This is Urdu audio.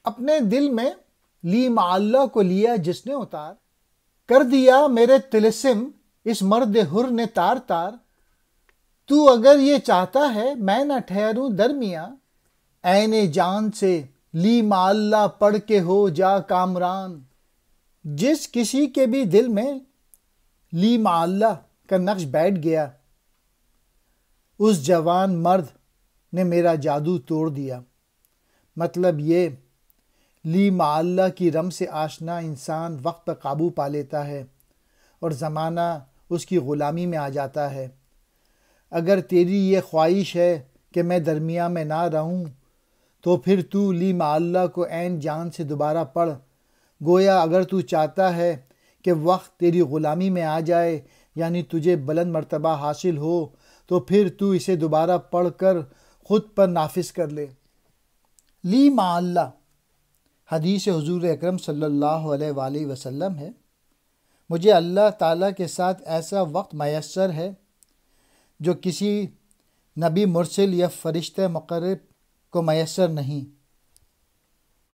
اپنے دل میں لی معلّہ کو لیا جس نے اتار، کر دیا میرے طلسم اس مرد حر نے تار تار۔ تو اگر یہ چاہتا ہے میں نہ ٹھہروں درمیاں، عین جان سے لی معلّہ پڑھ کے ہو جا کامران۔ جس کسی کے بھی دل میں لی معلّہ کا نقش بیٹھ گیا، اس جوان مرد نے میرا جادو توڑ دیا۔ مطلب یہ، لی معلّہ کی رم سے آشنا انسان وقت پر قابو پا لیتا ہے اور زمانہ اس کی غلامی میں آ جاتا ہے۔ اگر تیری یہ خواہش ہے کہ میں درمیاں میں نہ رہوں، تو پھر تو لی معلّہ کو عین جان سے دوبارہ پڑھ۔ گویا اگر تو چاہتا ہے کہ وقت تیری غلامی میں آ جائے، یعنی تجھے بلند مرتبہ حاصل ہو، تو پھر تو اسے دوبارہ پڑھ کر خود پر نافذ کر لے۔ لی معلّہ حدیث حضور اکرم صلی اللہ علیہ وآلہ وسلم ہے، مجھے اللہ تعالیٰ کے ساتھ ایسا وقت میسر ہے جو کسی نبی مرسل یا فرشتہ مقرب کو میسر نہیں۔